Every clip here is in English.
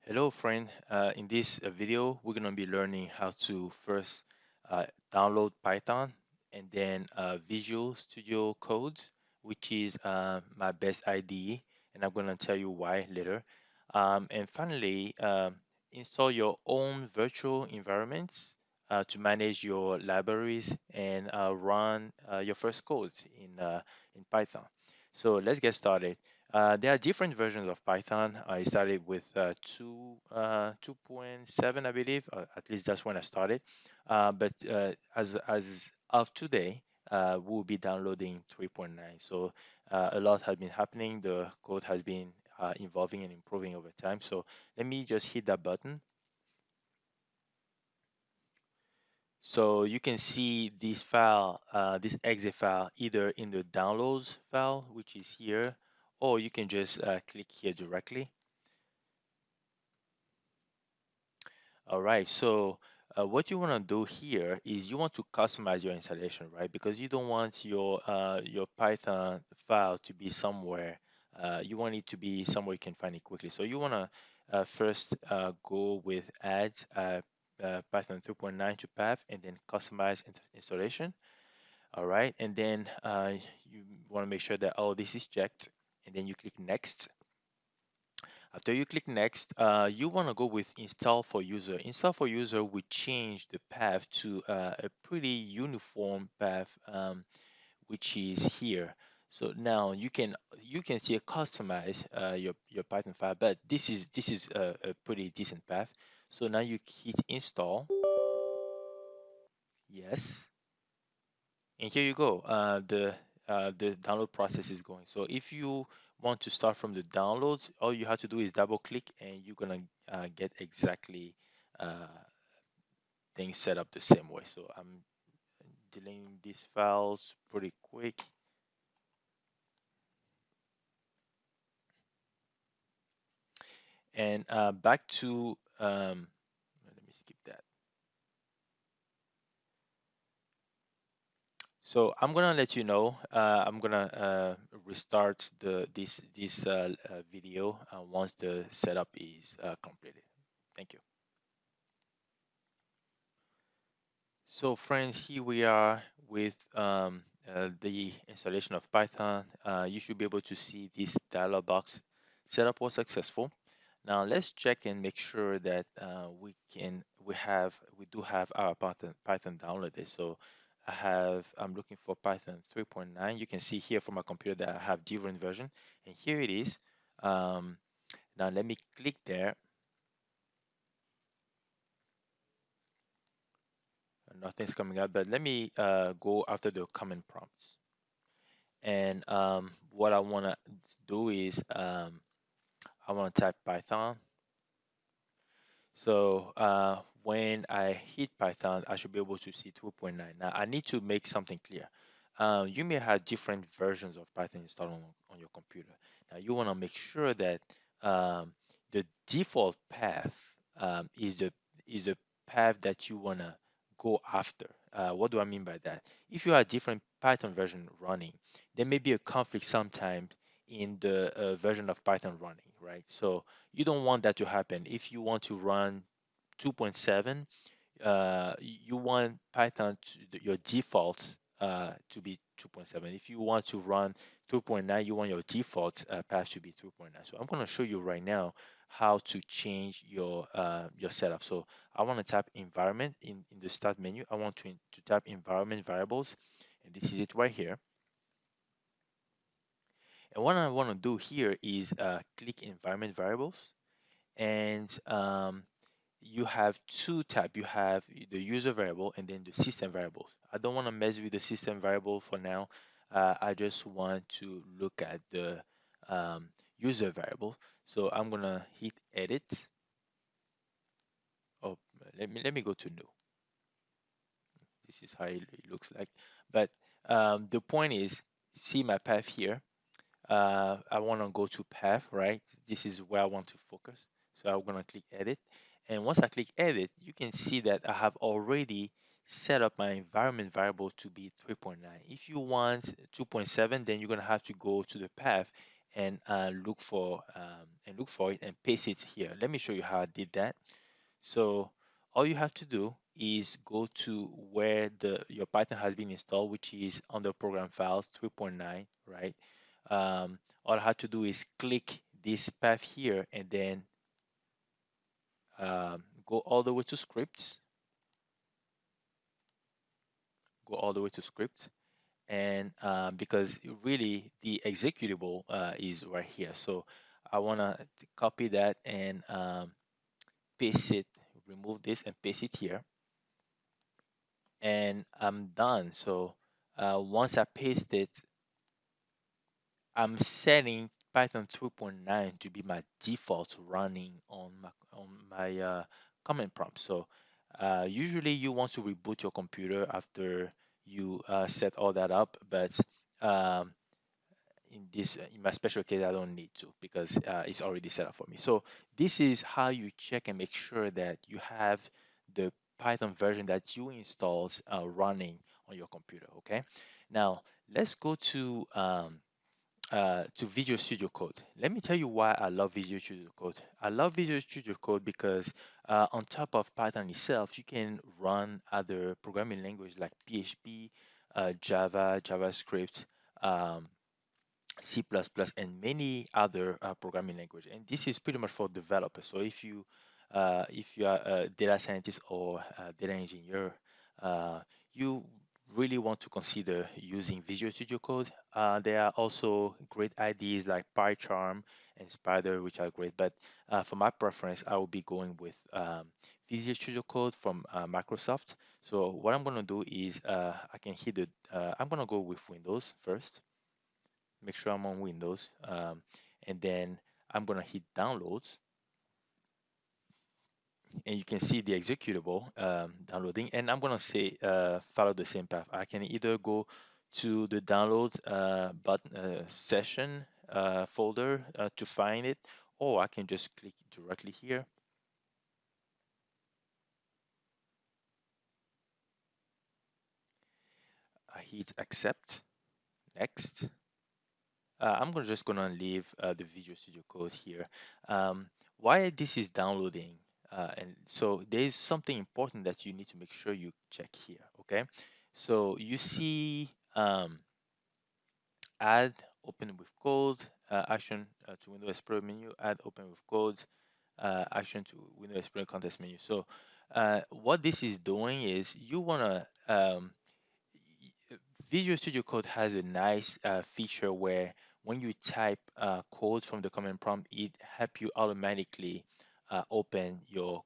Hello, friend. In this video, we're going to be learning how to first uh, download Python and then Visual Studio Codes, which is my best IDE, and I'm going to tell you why later. And finally, install your own virtual environments to manage your libraries and run your first codes in Python. So let's get started. There are different versions of Python. I started with 2.7, I believe. At least that's when I started. But as of today, we'll be downloading 3.9. So a lot has been happening. The code has been evolving and improving over time. So let me just hit that button. So you can see this file, this exe file, either in the downloads file, which is here, or you can just click here directly. All right, so what you want to do here is you want to customize your installation, right? Because you don't want your Python file to be somewhere. You want it to be somewhere you can find it quickly. So you want to first go with add Python 3.9 to path and then customize installation. All right, and then you want to make sure that all this is checked, and then you click next. After you click next, you want to go with install for user. Install for user will change the path to a pretty uniform path, which is here. So now you can still customize your Python file, but this is a pretty decent path. So now you hit install. Yes, and here you go. The download process is going. So if you want to start from the downloads, all you have to do is double click, and you're gonna get exactly uh, things set up the same way. So I'm deleting these files pretty quick. And back to let me skip that. So I'm gonna let you know. I'm gonna restart this video once the setup is completed. Thank you. So friends, here we are with the installation of Python. You should be able to see this dialog box. Setup was successful. Now let's check and make sure that we do have our Python downloaded. So I'm looking for Python 3.9. You can see here from my computer that I have different version, and here it is. Um, Now let me click there. Nothing's coming up, but let me go after the command prompts. And what I want to do is I want to type Python. So when I hit Python, I should be able to see 2.9. Now I need to make something clear. You may have different versions of Python installed on your computer. Now you want to make sure that um, the default path is the path that you want to go after. What do I mean by that? If you have different Python version running, there may be a conflict sometimes in the version of Python running, right? So you don't want that to happen. If you want to run 2.7, you want Python your default to be 2.7. If you want to run 2.9, you want your default path to be 2.9. So I'm going to show you right now how to change your setup. So I want to tap environment in the start menu. I want to tap environment variables, and this is it right here. And what I want to do here is click environment variables, and you have two tabs. You have the user variable and then the system variables. I don't want to mess with the system variable for now. I just want to look at the user variable. So I'm gonna hit edit. Oh, let me go to new. This is how it looks like. But the point is, see my path here. I want to go to path, right? This is where I want to focus. So I'm going to click edit. And once I click edit, you can see that I have already set up my environment variable to be 3.9. If you want 2.7, then you're gonna have to go to the path and look for it and paste it here. Let me show you how I did that. So all you have to do is go to where the your Python has been installed, which is under program files 3.9, right? All I have to do is click this path here and then go all the way to scripts, go all the way to script, and because really the executable is right here. So I want to copy that and paste it, remove this and paste it here, and I'm done. So once I paste it, I'm setting Python 3.9 to be my default running on my command prompt. So usually you want to reboot your computer after you set all that up, but um, in my special case I don't need to because it's already set up for me. So this is how you check and make sure that you have the Python version that you installed running on your computer. Okay, now let's go to Visual Studio Code. Let me tell you why I love Visual Studio Code. I love Visual Studio Code because on top of Python itself, you can run other programming language like PHP, Java, JavaScript, um, C++, and many other programming language. And this is pretty much for developers. So if you are a data scientist or a data engineer, you really want to consider using Visual Studio Code. There are also great ideas like PyCharm and Spider, which are great. But for my preference, I will be going with Visual Studio Code from Microsoft. So what I'm going to do is I can hit the. I'm going to go with Windows first, make sure I'm on Windows, and then I'm gonna hit downloads, and you can see the executable downloading. And I'm gonna say follow the same path. I can either go to the downloads button session folder to find it, or I can just click directly here. I hit accept, next. I'm just gonna leave the Visual Studio Code here. Why this is downloading, and so there is something important that you need to make sure you check here. Okay, so you see add open with code, action to Windows Explorer menu, add open with code, action to Windows Explorer context menu. So what this is doing is you wanna Visual Studio Code has a nice feature where when you type code from the command prompt, it help you automatically open your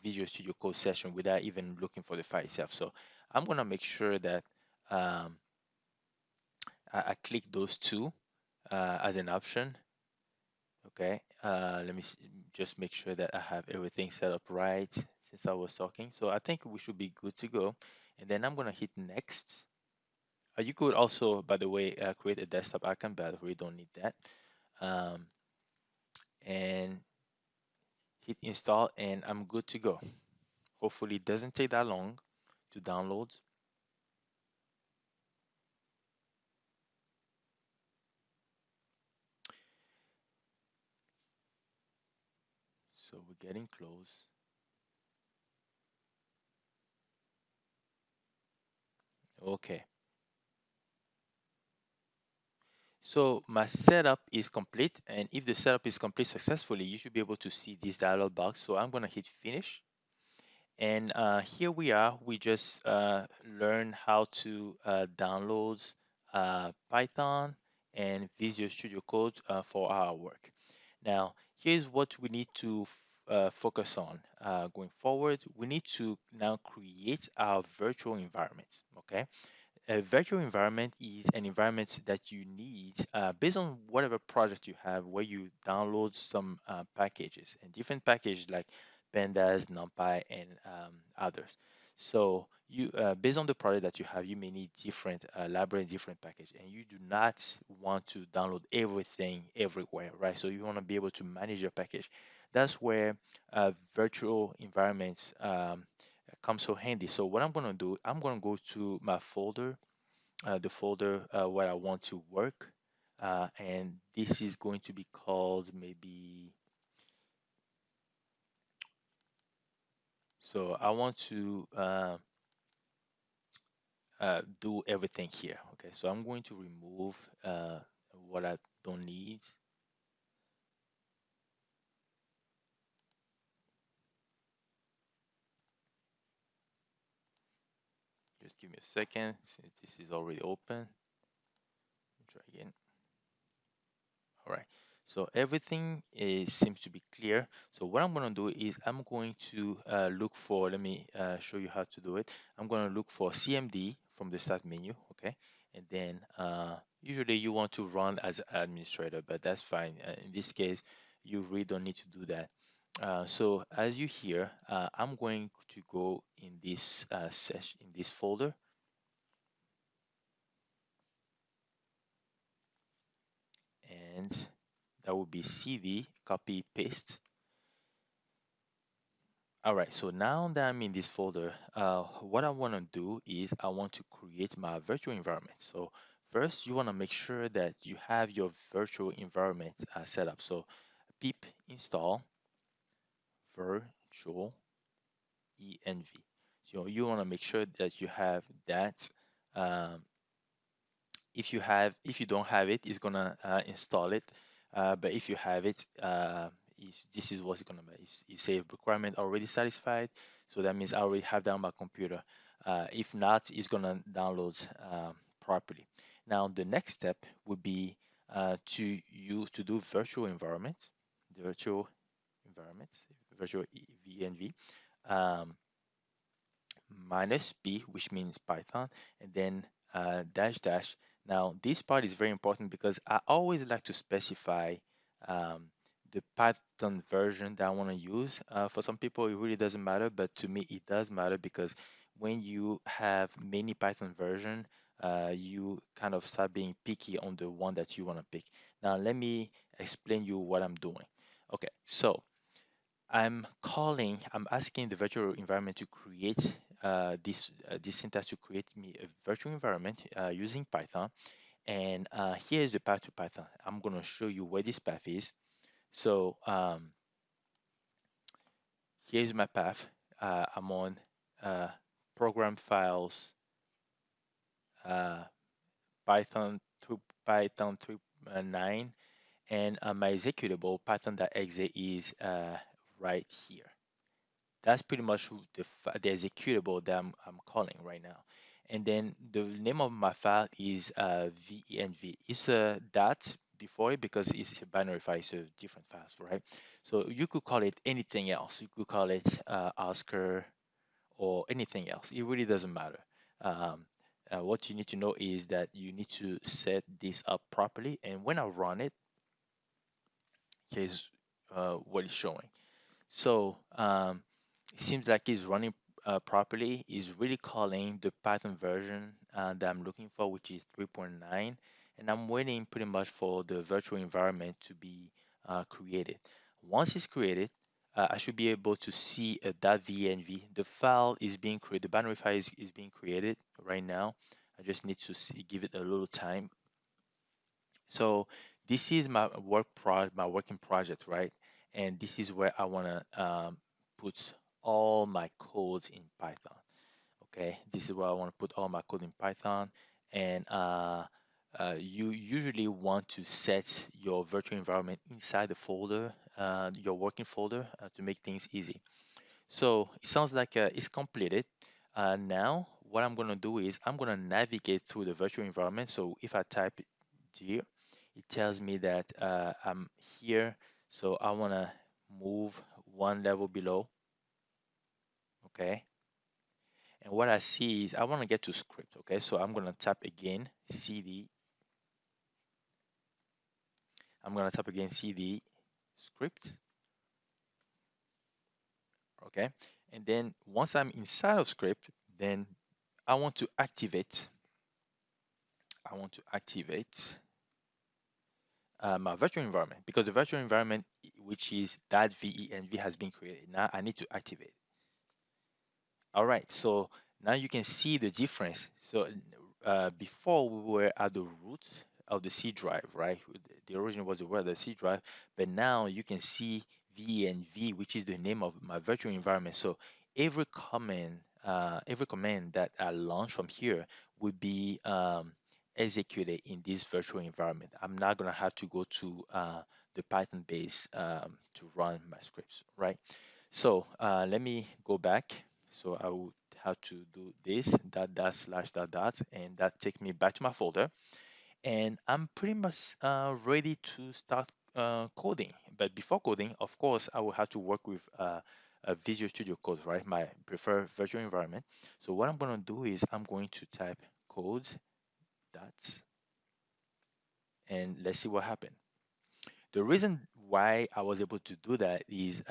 Visual Studio Code session without even looking for the file itself. So I'm gonna make sure that um, I click those two as an option. Okay, let me just make sure that I have everything set up right since I was talking. So I think we should be good to go. And then I'm gonna hit next. You could also, by the way, create a desktop icon, but we don't need that. Um, and hit install, and I'm good to go. Hopefully, it doesn't take that long to download. So we're getting close. Okay. So my setup is complete, and if the setup is complete successfully, you should be able to see this dialog box. So I'm gonna hit finish. And here we are. We just learned how to download Python and Visual Studio Code for our work. Now, here's what we need to focus on going forward. We need to now create our virtual environment. Okay, a virtual environment is an environment that you need based on whatever project you have, where you download some packages and different packages like pandas, numpy, and others. So you based on the project that you have, you may need different library, different package, and you do not want to download everything everywhere, right? So you want to be able to manage your package. That's where virtual environments come so handy. So what I'm gonna do, I'm gonna go to my folder, the folder where I want to work, and this is going to be called maybe. So I want to do everything here. Okay, so I'm going to remove what I don't need. Just give me a second since this is already open. Try again. All right. So everything is seems to be clear. So what I'm going to do is I'm going to look for, let me show you how to do it. I'm going to look for CMD from the start menu. Okay. And then usually you want to run as an administrator, but that's fine. In this case, you really don't need to do that. So as you hear, I'm going to go in this session, in this folder, and that would be CD, copy, paste. All right, so now that I'm in this folder, what I want to do is I want to create my virtual environment. So first, you want to make sure that you have your virtual environment set up. So pip install virtual env. So you want to make sure that you have that. Um, if you don't have it, it's gonna install it. But if you have it, this is what's gonna be. It's a requirement already satisfied, so that means I already have that on my computer. If not, it's gonna download properly. Now the next step would be to do virtual environment, virtual environments, virtual VNV. Um, minus b, which means Python, and then dash dash. Now, this part is very important because I always like to specify um, the Python version that I want to use. For some people, it really doesn't matter, but to me, it does matter because when you have many Python version, you kind of start being picky on the one that you want to pick. Now, let me explain you what I'm doing. Okay, so I'm asking the virtual environment to create this syntax to create me a virtual environment using Python. And here is the path to Python. I'm going to show you where this path is. So here's my path. I'm on uh, program files, uh, Python to Python 3.9, and my executable Python.exe is right here. That's pretty much the executable that I'm calling right now. And then the name of my file is venv. It's a dot before it because it's a binary file, so different files, right? So you could call it anything else. You could call it Oscar or anything else. It really doesn't matter. Um, what you need to know is that you need to set this up properly. And when I run it, here's what it's showing. So it seems like it's running properly. It's really calling the Python version that I'm looking for, which is 3.9. And I'm waiting pretty much for the virtual environment to be created. Once it's created, I should be able to see a .venv. The file is being created, the binary file is being created right now. I just need to give it a little time. So this is my my working project, right? And this is where I want to put all my codes in Python. Okay, this is where I want to put all my code in Python. And you usually want to set your virtual environment inside the folder, your working folder, to make things easy. So it sounds like it's completed. Now, what I'm going to do is I'm going to navigate through the virtual environment. So if I type it here, it tells me that I'm here. So I want to move one level below. Okay. And what I see is I want to get to script. Okay. So I'm going to tap again CD. I'm going to tap again CD script. Okay. And then once I'm inside of script, then I want to activate I want to activate my virtual environment because the virtual environment, which is that venv, has been created. Now I need to activate. All right, so now you can see the difference. So before we were at the root of the C drive, right? The origin was where the C drive, but now you can see V and V, which is the name of my virtual environment. So every command that I launch from here would be executed in this virtual environment. I'm not gonna have to go to the Python base to run my scripts, right? So let me go back. So I would have to do this dot dot slash dot dot, and that take me back to my folder. And I'm pretty much ready to start coding. But before coding, of course, I will have to work with a Visual Studio Code, right? My preferred virtual environment. So what I'm going to do is I'm going to type codes dots, and let's see what happens. The reason why I was able to do that is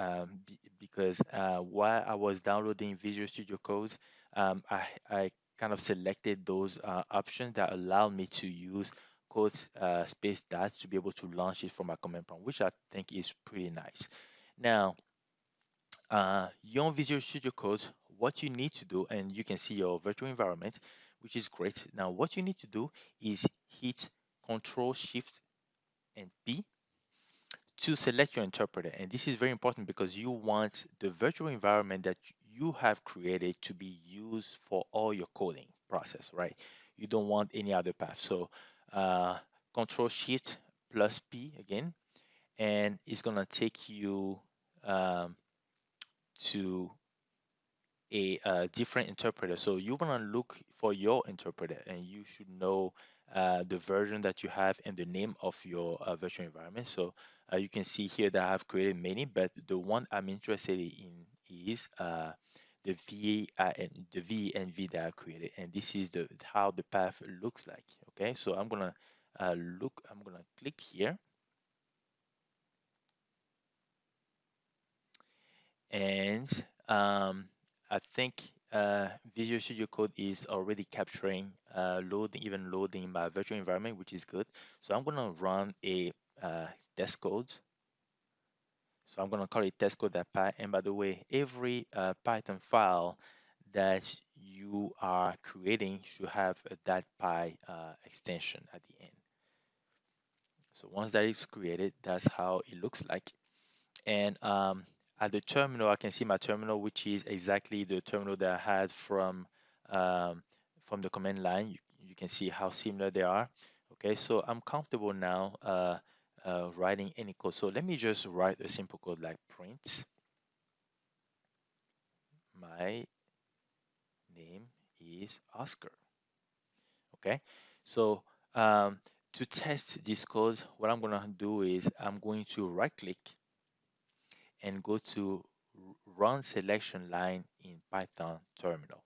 because while I was downloading Visual Studio Code, I kind of selected those options that allow me to use code space dots to be able to launch it from my command prompt, which I think is pretty nice. Now, your Visual Studio Code, what you need to do, and you can see your virtual environment, which is great. Now, what you need to do is hit Control Shift and P to select your interpreter. And this is very important because you want the virtual environment that you have created to be used for all your coding process, right? You don't want any other path. So uh, Control Shift plus P again, and it's gonna take you um, to a different interpreter. So you want to look for your interpreter, and you should know the version that you have and the name of your virtual environment. So you can see here that I have created many, but the one I'm interested in is the V and V that I created, and this is the how the path looks like. Okay, so I'm gonna click here, and I think Visual Studio Code is already capturing even loading my virtual environment, which is good. So I'm gonna run a test code. So I'm gonna call it testcode.py. And by the way, every Python file that you are creating should have a .py extension at the end. So once that is created, that's how it looks like. And at the terminal, I can see my terminal, which is exactly the terminal that I had um, from the command line. You can see how similar they are. Okay, so I'm comfortable now writing any code. So let me just write a simple code like print my name is Oscar. Okay, so um, to test this code, what I'm gonna do is I'm going to right click and go to run selection line in Python terminal.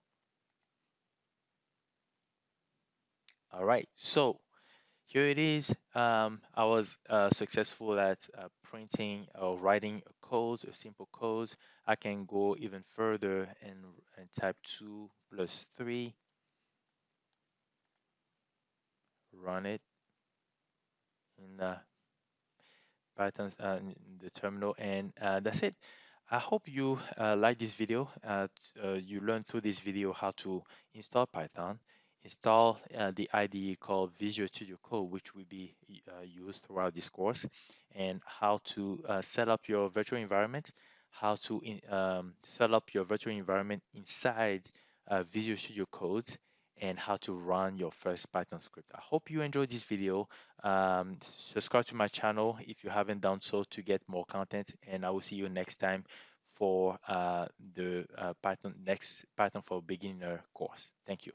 All right, so here it is. I was successful at printing or writing a code, a simple code. I can go even further and type 2 plus 3, run it in Python in the terminal, and that's it. I hope you like this video. You learned through this video how to install Python, install the IDE called Visual Studio Code, which will be used throughout this course, and how to set up your virtual environment, how to set up your virtual environment inside Visual Studio Code, and how to run your first Python script. I hope you enjoyed this video. Subscribe to my channel if you haven't done so to get more content, and I will see you next time for the Python next Python for Beginner course. Thank you.